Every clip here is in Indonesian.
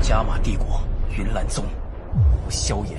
加玛帝国云岚宗，我萧炎。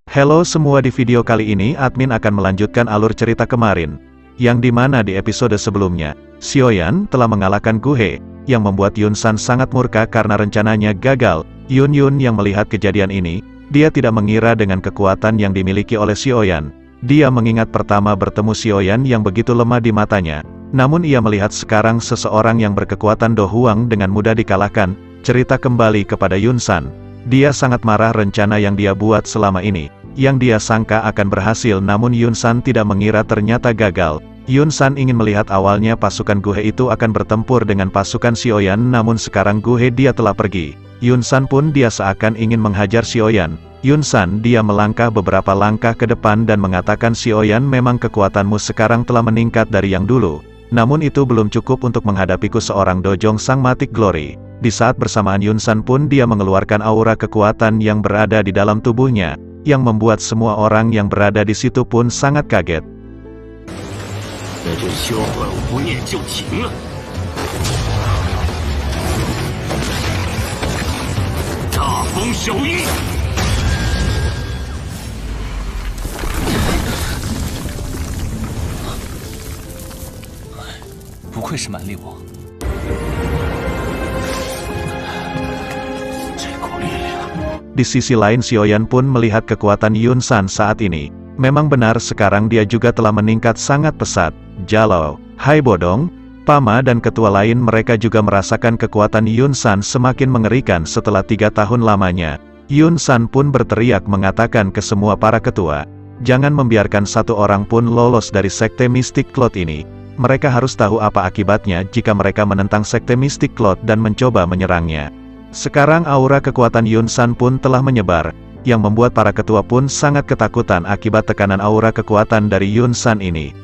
Halo semua, di video kali ini admin akan melanjutkan alur cerita kemarin, yang dimana di episode sebelumnya, Xiaoyan telah mengalahkan Gu He, yang membuat Yun San sangat murka karena rencananya gagal. Yun yang melihat kejadian ini, dia tidak mengira dengan kekuatan yang dimiliki oleh Xiaoyan. Dia mengingat pertama bertemu Xiaoyan yang begitu lemah di matanya, namun ia melihat sekarang seseorang yang berkekuatan Do Huang dengan mudah dikalahkan. Cerita kembali kepada Yun San. Dia sangat marah rencana yang dia buat selama ini, yang dia sangka akan berhasil, namun Yun San tidak mengira ternyata gagal. Yun San ingin melihat awalnya pasukan Gu He itu akan bertempur dengan pasukan Xiaoyan, namun sekarang Gu He dia telah pergi. Yun San pun dia seakan ingin menghajar Xiaoyan. Yun San dia melangkah beberapa langkah ke depan dan mengatakan, Xiaoyan, memang kekuatanmu sekarang telah meningkat dari yang dulu. Namun itu belum cukup untuk menghadapiku seorang Dojong Sang Matic Glory. Di saat bersamaan Yun San pun dia mengeluarkan aura kekuatan yang berada di dalam tubuhnya, yang membuat semua orang yang berada di situ pun sangat kaget. Di sisi lain Xiaoyan pun melihat kekuatan Yun San saat ini. Memang benar sekarang dia juga telah meningkat sangat pesat. Jalou, Hai Bodong, Pama dan ketua lain mereka juga merasakan kekuatan Yun San semakin mengerikan setelah 3 tahun lamanya. Yun San pun berteriak mengatakan ke semua para ketua, jangan membiarkan satu orang pun lolos dari sekte Mystic Cloud ini. Mereka harus tahu apa akibatnya jika mereka menentang sekte Mystic Cloud dan mencoba menyerangnya. Sekarang aura kekuatan Yun San pun telah menyebar, yang membuat para ketua pun sangat ketakutan akibat tekanan aura kekuatan dari Yun San ini.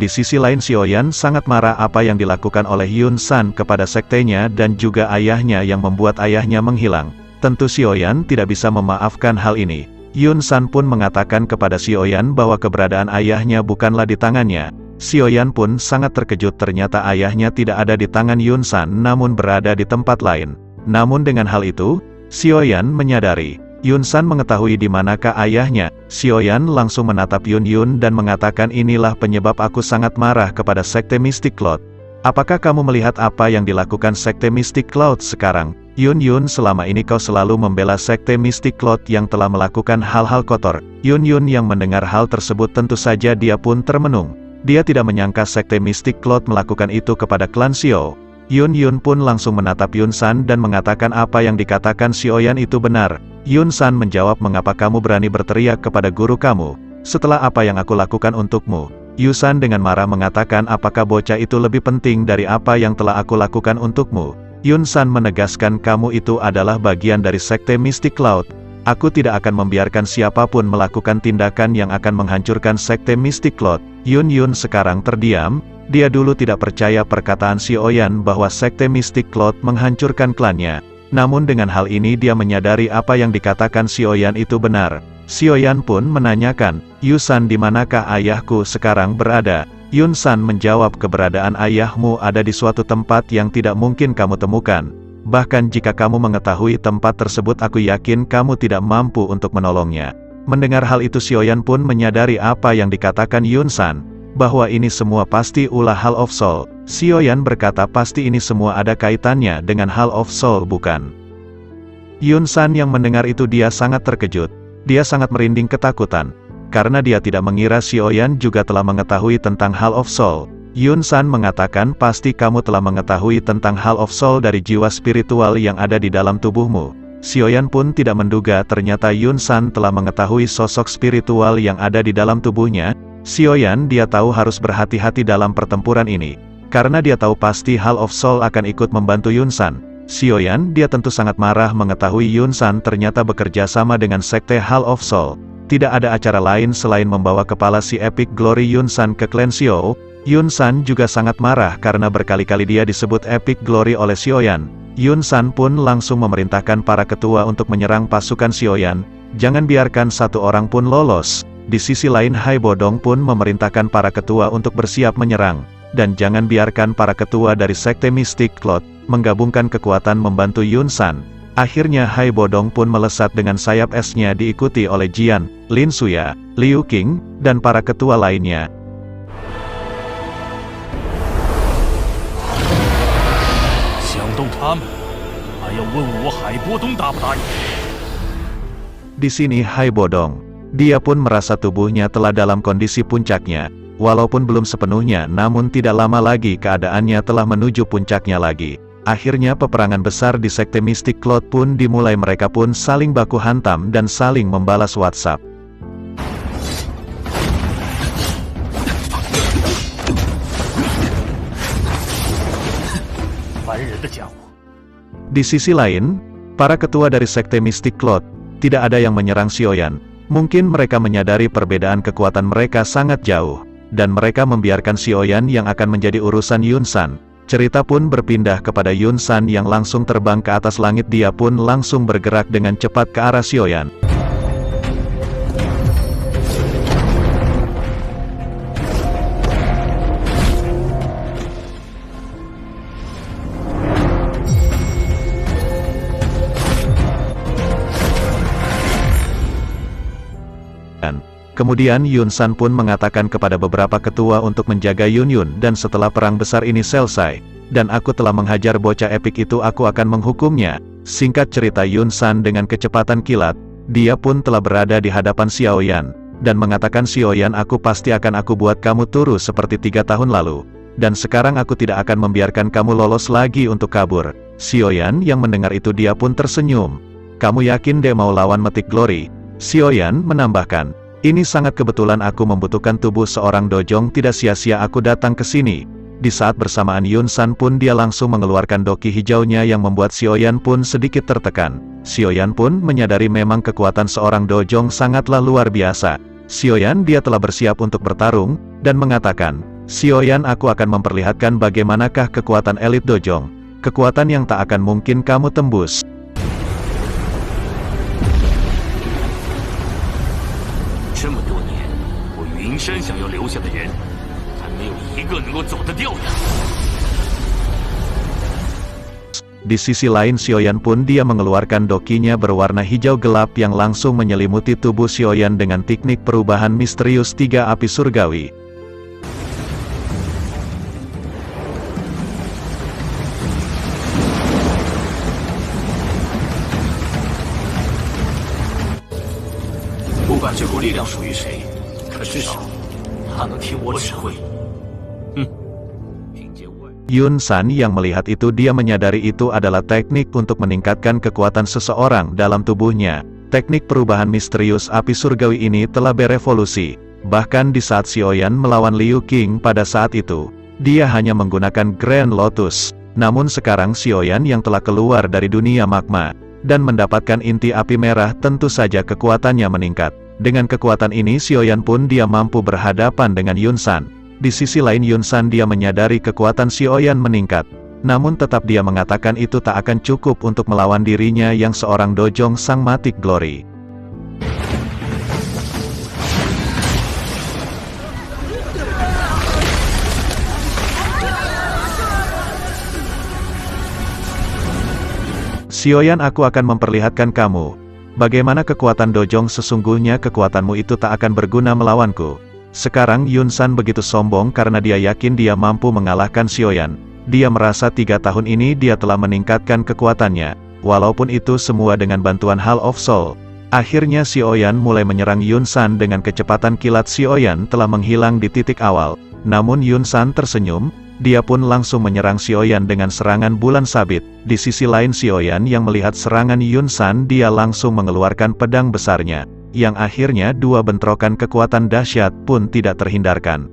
Di sisi lain Xiaoyan sangat marah apa yang dilakukan oleh Yun San kepada sektenya dan juga ayahnya yang membuat ayahnya menghilang. Tentu Xiaoyan tidak bisa memaafkan hal ini. Yun San pun mengatakan kepada Xiaoyan bahwa keberadaan ayahnya bukanlah di tangannya. Xiaoyan pun sangat terkejut ternyata ayahnya tidak ada di tangan Yun San namun berada di tempat lain. Namun dengan hal itu, Xiaoyan menyadari, Yun San mengetahui di manakah ayahnya. Xiaoyan langsung menatap Yun dan mengatakan, inilah penyebab aku sangat marah kepada sekte Mystic Cloud. Apakah kamu melihat apa yang dilakukan sekte Mystic Cloud sekarang? Yun, selama ini kau selalu membela sekte Mystic Cloud yang telah melakukan hal-hal kotor. Yun yang mendengar hal tersebut tentu saja dia pun termenung. Dia tidak menyangka sekte Mystic Cloud melakukan itu kepada klan Xiao. Yun pun langsung menatap Yun San dan mengatakan apa yang dikatakan Xiaoyan itu benar. Yun San menjawab, mengapa kamu berani berteriak kepada guru kamu, setelah apa yang aku lakukan untukmu? Yun San dengan marah mengatakan, apakah bocah itu lebih penting dari apa yang telah aku lakukan untukmu? Yun San menegaskan, kamu itu adalah bagian dari sekte Mystic Cloud. Aku tidak akan membiarkan siapapun melakukan tindakan yang akan menghancurkan sekte Mystic Cloud. Yun sekarang terdiam. Dia dulu tidak percaya perkataan Xiaoyan bahwa sekte Mystic Cloud menghancurkan klannya. Namun dengan hal ini dia menyadari apa yang dikatakan Xiaoyan itu benar. Xiaoyan pun menanyakan, Yun San, di manakah ayahku sekarang berada? Yun San menjawab, keberadaan ayahmu ada di suatu tempat yang tidak mungkin kamu temukan. Bahkan jika kamu mengetahui tempat tersebut aku yakin kamu tidak mampu untuk menolongnya. Mendengar hal itu Xiaoyan pun menyadari apa yang dikatakan Yun San, bahwa ini semua pasti ulah Hall of Soul. Xiaoyan berkata pasti ini semua ada kaitannya dengan Hall of Soul bukan? Yun San yang mendengar itu dia sangat terkejut. Dia sangat merinding ketakutan. Karena dia tidak mengira Xiaoyan juga telah mengetahui tentang Hall of Soul. Yun San mengatakan pasti kamu telah mengetahui tentang Hall of Soul dari jiwa spiritual yang ada di dalam tubuhmu. Xiaoyan pun tidak menduga ternyata Yun San telah mengetahui sosok spiritual yang ada di dalam tubuhnya. Xiaoyan dia tahu harus berhati-hati dalam pertempuran ini. Karena dia tahu pasti Hall of Soul akan ikut membantu Yun San. Xiaoyan dia tentu sangat marah mengetahui Yun San ternyata bekerja sama dengan sekte Hall of Soul. Tidak ada acara lain selain membawa kepala si Epic Glory Yun San ke klan Xiao. Yun San juga sangat marah karena berkali-kali dia disebut Epic Glory oleh Xiaoyan. Yun San pun langsung memerintahkan para ketua untuk menyerang pasukan Xiaoyan. Jangan biarkan satu orang pun lolos. Di sisi lain Hai Bodong pun memerintahkan para ketua untuk bersiap menyerang. Dan jangan biarkan para ketua dari sekte Mystic Cloud menggabungkan kekuatan membantu Yun San. Akhirnya Hai Bodong pun melesat dengan sayap esnya diikuti oleh Jian, Lin Suya, Liu Qing, dan para ketua lainnya. Di sini Hai Bodong, dia pun merasa tubuhnya telah dalam kondisi puncaknya, walaupun belum sepenuhnya namun tidak lama lagi keadaannya telah menuju puncaknya lagi. Akhirnya peperangan besar di Sekte Mistik Cloud pun dimulai, mereka pun saling baku hantam dan saling membalas WhatsApp. Di sisi lain, para ketua dari Sekte Mistik Cloud, tidak ada yang menyerang Xiaoyan. Mungkin mereka menyadari perbedaan kekuatan mereka sangat jauh, dan mereka membiarkan Xiaoyan yang akan menjadi urusan Yun San. Cerita pun berpindah kepada Yun San yang langsung terbang ke atas langit, dia pun langsung bergerak dengan cepat ke arah Xiaoyan. Kemudian Yun San pun mengatakan kepada beberapa ketua untuk menjaga Yun Yun, dan setelah perang besar ini selesai, dan aku telah menghajar bocah epik itu, aku akan menghukumnya. Singkat cerita, Yun San dengan kecepatan kilat, dia pun telah berada di hadapan Xiaoyan, dan mengatakan, Xiaoyan, aku pasti akan buat kamu turu seperti 3 tahun lalu. Dan sekarang aku tidak akan membiarkan kamu lolos lagi untuk kabur. Xiaoyan yang mendengar itu dia pun tersenyum. Kamu yakin dia mau lawan Mythic Glory? Xiaoyan menambahkan, ini sangat kebetulan, aku membutuhkan tubuh seorang dojong, tidak sia-sia aku datang ke sini. Di saat bersamaan Yun San pun dia langsung mengeluarkan doki hijaunya yang membuat Xiaoyan pun sedikit tertekan. Xiaoyan pun menyadari memang kekuatan seorang dojong sangatlah luar biasa. Xiaoyan dia telah bersiap untuk bertarung, dan mengatakan, Xiaoyan, aku akan memperlihatkan bagaimanakah kekuatan elit dojong. Kekuatan yang tak akan mungkin kamu tembus. Di sisi lain Xiaoyan pun dia mengeluarkan dokinya berwarna hijau gelap yang langsung menyelimuti tubuh Xiaoyan dengan teknik perubahan misterius 3 api surgawi. Yun San yang melihat itu dia menyadari itu adalah teknik untuk meningkatkan kekuatan seseorang dalam tubuhnya. Teknik perubahan misterius api surgawi ini telah berevolusi. Bahkan di saat Xiaoyan melawan Liu Qing pada saat itu, dia hanya menggunakan Grand Lotus. Namun sekarang Xiaoyan yang telah keluar dari dunia magma, dan mendapatkan inti api merah, tentu saja kekuatannya meningkat. Dengan kekuatan ini Xiaoyan pun dia mampu berhadapan dengan Yun San. Di sisi lain Yun San dia menyadari kekuatan Xiaoyan meningkat. Namun tetap dia mengatakan itu tak akan cukup untuk melawan dirinya yang seorang dojong sang Mythic Glory. Xiaoyan, aku akan memperlihatkan kamu bagaimana kekuatan dojong sesungguhnya. Kekuatanmu itu tak akan berguna melawanku. Sekarang Yun San begitu sombong karena dia yakin dia mampu mengalahkan Xiaoyan. Dia merasa 3 tahun ini dia telah meningkatkan kekuatannya, walaupun itu semua dengan bantuan Hall of Soul. Akhirnya Xiaoyan mulai menyerang Yun San dengan kecepatan kilat. Xiaoyan telah menghilang di titik awal, namun Yun San tersenyum, dia pun langsung menyerang Xiaoyan dengan serangan bulan sabit. Di sisi lain Xiaoyan yang melihat serangan Yun San dia langsung mengeluarkan pedang besarnya, yang akhirnya 2 bentrokan kekuatan dahsyat pun tidak terhindarkan.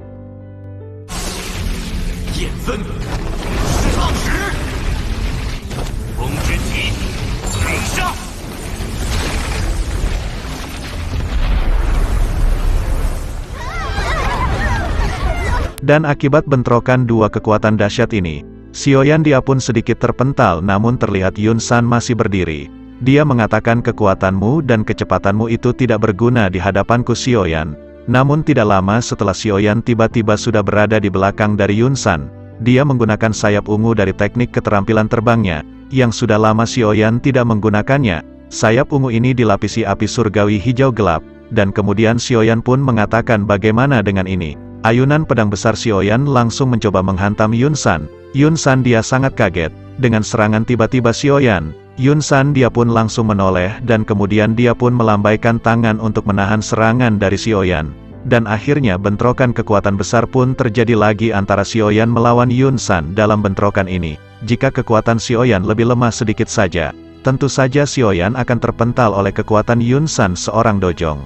Dan akibat bentrokan 2 kekuatan dahsyat ini, Xiaoyan dia pun sedikit terpental, namun terlihat Yun San masih berdiri. Dia mengatakan, kekuatanmu dan kecepatanmu itu tidak berguna di hadapanku Xiaoyan. Namun tidak lama setelah Xiaoyan tiba-tiba sudah berada di belakang dari Yun San. Dia menggunakan sayap ungu dari teknik keterampilan terbangnya, yang sudah lama Xiaoyan tidak menggunakannya. Sayap ungu ini dilapisi api surgawi hijau gelap, dan kemudian Xiaoyan pun mengatakan bagaimana dengan ini. Ayunan pedang besar Xiaoyan langsung mencoba menghantam Yun San. Yun San dia sangat kaget, dengan serangan tiba-tiba Xiaoyan. Yun San dia pun langsung menoleh dan kemudian dia pun melambaikan tangan untuk menahan serangan dari Xiaoyan. Dan akhirnya bentrokan kekuatan besar pun terjadi lagi antara Xiaoyan melawan Yun San. Dalam bentrokan ini, jika kekuatan Xiaoyan lebih lemah sedikit saja, tentu saja Xiaoyan akan terpental oleh kekuatan Yun San seorang dojong.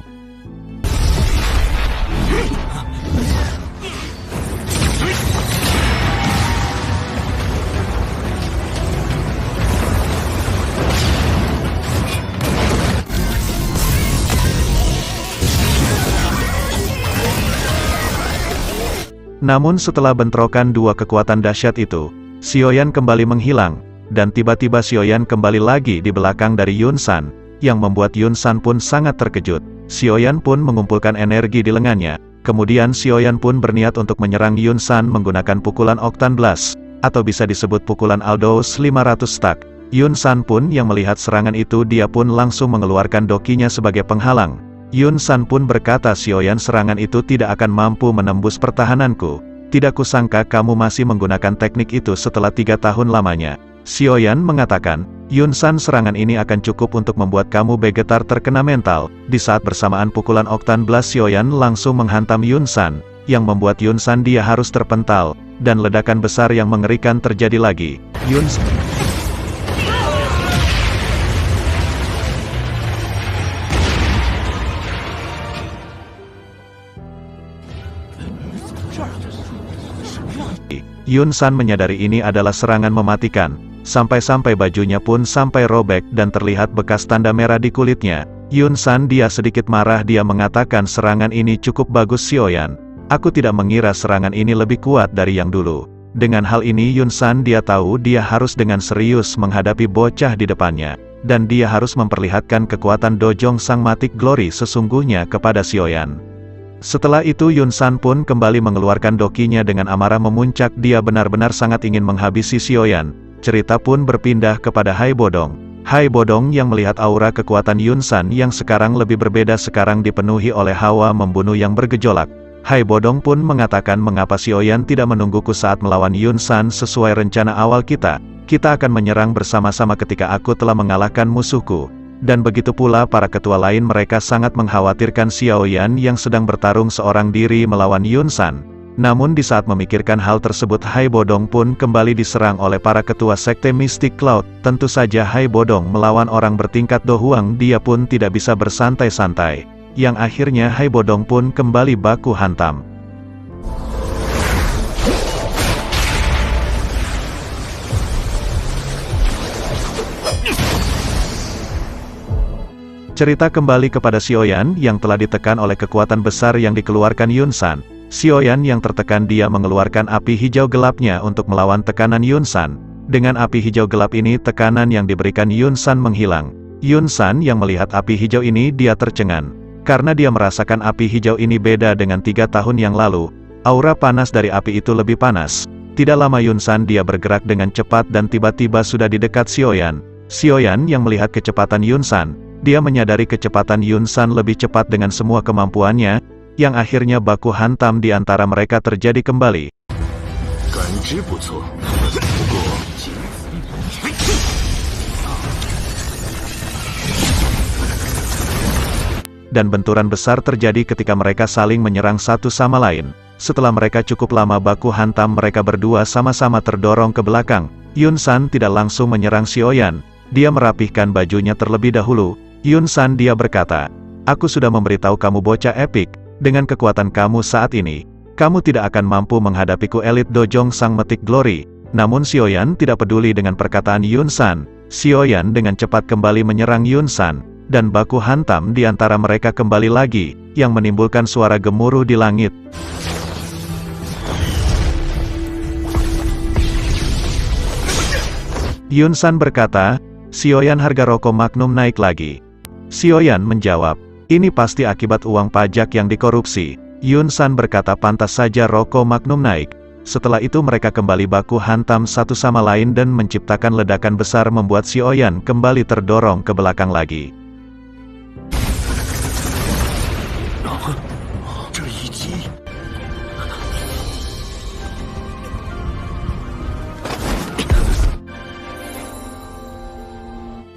Namun setelah bentrokan dua kekuatan dahsyat itu, Xiaoyan kembali menghilang, dan tiba-tiba Xiaoyan kembali lagi di belakang dari Yun San, yang membuat Yun San pun sangat terkejut. Xiaoyan pun mengumpulkan energi di lengannya, kemudian Xiaoyan pun berniat untuk menyerang Yun San menggunakan pukulan Octan Blast, atau bisa disebut pukulan Aldous 500 Stack. Yun San pun yang melihat serangan itu dia pun langsung mengeluarkan dokinya sebagai penghalang. Yun San pun berkata, Xiaoyan, serangan itu tidak akan mampu menembus pertahananku. Tidak kusangka kamu masih menggunakan teknik itu setelah 3 tahun lamanya. Xiaoyan mengatakan, Yun San, serangan ini akan cukup untuk membuat kamu bergetar terkena mental. Di saat bersamaan pukulan Octan Blast Xiaoyan langsung menghantam Yun San, yang membuat Yun San dia harus terpental, dan ledakan besar yang mengerikan terjadi lagi. Yun San Yun San menyadari ini adalah serangan mematikan, sampai-sampai bajunya pun sampai robek dan terlihat bekas tanda merah di kulitnya. Yun San dia sedikit marah, dia mengatakan serangan ini cukup bagus Xiaoyan. Aku tidak mengira serangan ini lebih kuat dari yang dulu. Dengan hal ini Yun San dia tahu dia harus dengan serius menghadapi bocah di depannya, dan dia harus memperlihatkan kekuatan Dojong Sang Matic Glory sesungguhnya kepada Xiaoyan. Setelah itu Yun San pun kembali mengeluarkan dokinya dengan amarah memuncak, dia benar-benar sangat ingin menghabisi Xiaoyan. Cerita pun berpindah kepada Hai Bodong. Hai Bodong yang melihat aura kekuatan Yun San yang sekarang lebih berbeda, sekarang dipenuhi oleh hawa membunuh yang bergejolak. Hai Bodong pun mengatakan, mengapa Xiaoyan tidak menungguku saat melawan Yun San sesuai rencana awal kita? Kita akan menyerang bersama-sama ketika aku telah mengalahkan musuhku. Dan begitu pula para ketua lain, mereka sangat mengkhawatirkan Xiaoyan yang sedang bertarung seorang diri melawan Yun San. Namun di saat memikirkan hal tersebut, Hai Bodong pun kembali diserang oleh para ketua sekte Mystic Cloud. Tentu saja Hai Bodong melawan orang bertingkat Do Huang, dia pun tidak bisa bersantai-santai. Yang akhirnya Hai Bodong pun kembali baku hantam. Cerita kembali kepada Xiaoyan yang telah ditekan oleh kekuatan besar yang dikeluarkan Yun San. Xiaoyan yang tertekan, dia mengeluarkan api hijau gelapnya untuk melawan tekanan Yun San. Dengan api hijau gelap ini, tekanan yang diberikan Yun San menghilang. Yun San yang melihat api hijau ini dia tercengang, karena dia merasakan api hijau ini beda dengan 3 tahun yang lalu. Aura panas dari api itu lebih panas. Tidak lama Yun San dia bergerak dengan cepat dan tiba-tiba sudah di dekat Xiaoyan. Xiaoyan yang melihat kecepatan Yun San, dia menyadari kecepatan Yun San lebih cepat dengan semua kemampuannya, yang akhirnya baku hantam di antara mereka terjadi kembali. Dan benturan besar terjadi ketika mereka saling menyerang satu sama lain. Setelah mereka cukup lama baku hantam, mereka berdua sama-sama terdorong ke belakang. Yun San tidak langsung menyerang Xiaoyan, dia merapihkan bajunya terlebih dahulu. Yun San dia berkata, aku sudah memberitahu kamu bocah epik, dengan kekuatan kamu saat ini, kamu tidak akan mampu menghadapiku Elite Dojong Sang Matic Glory. Namun Xiaoyan tidak peduli dengan perkataan Yun San. Xiaoyan dengan cepat kembali menyerang Yun San, dan baku hantam di antara mereka kembali lagi, yang menimbulkan suara gemuruh di langit. Yun San berkata, Xiaoyan, harga rokok Magnum naik lagi. Xiaoyan menjawab, ini pasti akibat uang pajak yang dikorupsi. Yun San berkata, pantas saja rokok Magnum naik. Setelah itu mereka kembali baku hantam satu sama lain dan menciptakan ledakan besar membuat Xiaoyan kembali terdorong ke belakang lagi.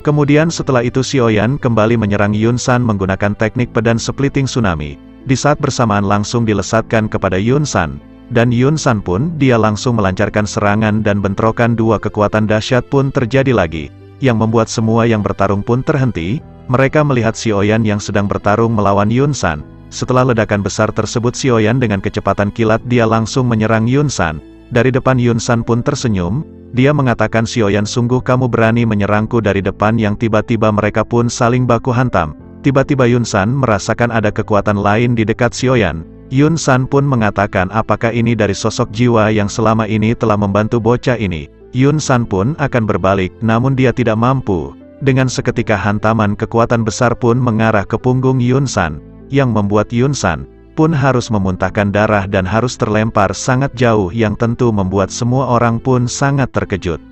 Kemudian setelah itu Xiaoyan kembali menyerang Yun San menggunakan teknik pedang splitting tsunami. Di saat bersamaan langsung dilesatkan kepada Yun San. Dan Yun San pun dia langsung melancarkan serangan dan bentrokan dua kekuatan dahsyat pun terjadi lagi. Yang membuat semua yang bertarung pun terhenti. Mereka melihat Xiaoyan yang sedang bertarung melawan Yun San. Setelah ledakan besar tersebut Xiaoyan dengan kecepatan kilat dia langsung menyerang Yun San. Dari depan Yun San pun tersenyum. Dia mengatakan, Xiaoyan, sungguh kamu berani menyerangku dari depan. Yang tiba-tiba mereka pun saling baku hantam. Tiba-tiba Yun San merasakan ada kekuatan lain di dekat Xiaoyan. Yun San pun mengatakan, apakah ini dari sosok jiwa yang selama ini telah membantu bocah ini. Yun San pun akan berbalik, namun dia tidak mampu. Dengan seketika hantaman kekuatan besar pun mengarah ke punggung Yun San. Yang membuat Yun San pun harus memuntahkan darah dan harus terlempar sangat jauh yang tentu membuat semua orang pun sangat terkejut.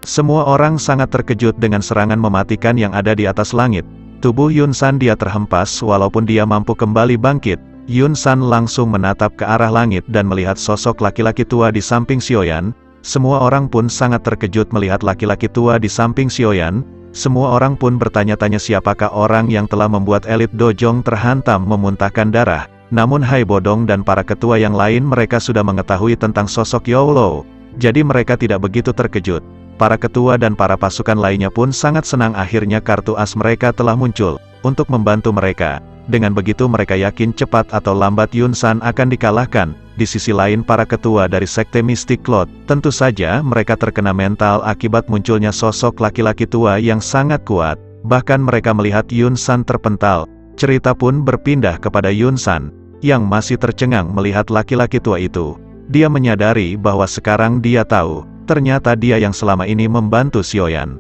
Semua orang sangat terkejut dengan serangan mematikan yang ada di atas langit. Tubuh Yun San dia terhempas walaupun dia mampu kembali bangkit. Yun San langsung menatap ke arah langit dan melihat sosok laki-laki tua di samping Xiaoyan. Semua orang pun sangat terkejut melihat laki-laki tua di samping Xiaoyan. Semua orang pun bertanya-tanya siapakah orang yang telah membuat elit dojong terhantam memuntahkan darah. Namun Hai Bodong dan para ketua yang lain mereka sudah mengetahui tentang sosok Yolo. Jadi mereka tidak begitu terkejut. Para ketua dan para pasukan lainnya pun sangat senang akhirnya kartu as mereka telah muncul untuk membantu mereka. Dengan begitu mereka yakin cepat atau lambat Yun San akan dikalahkan. Di sisi lain para ketua dari sekte Mystic Cloud, tentu saja mereka terkena mental akibat munculnya sosok laki-laki tua yang sangat kuat. Bahkan mereka melihat Yun San terpental. Cerita pun berpindah kepada Yun San, yang masih tercengang melihat laki-laki tua itu. Dia menyadari bahwa sekarang dia tahu, ternyata dia yang selama ini membantu Xiaoyan.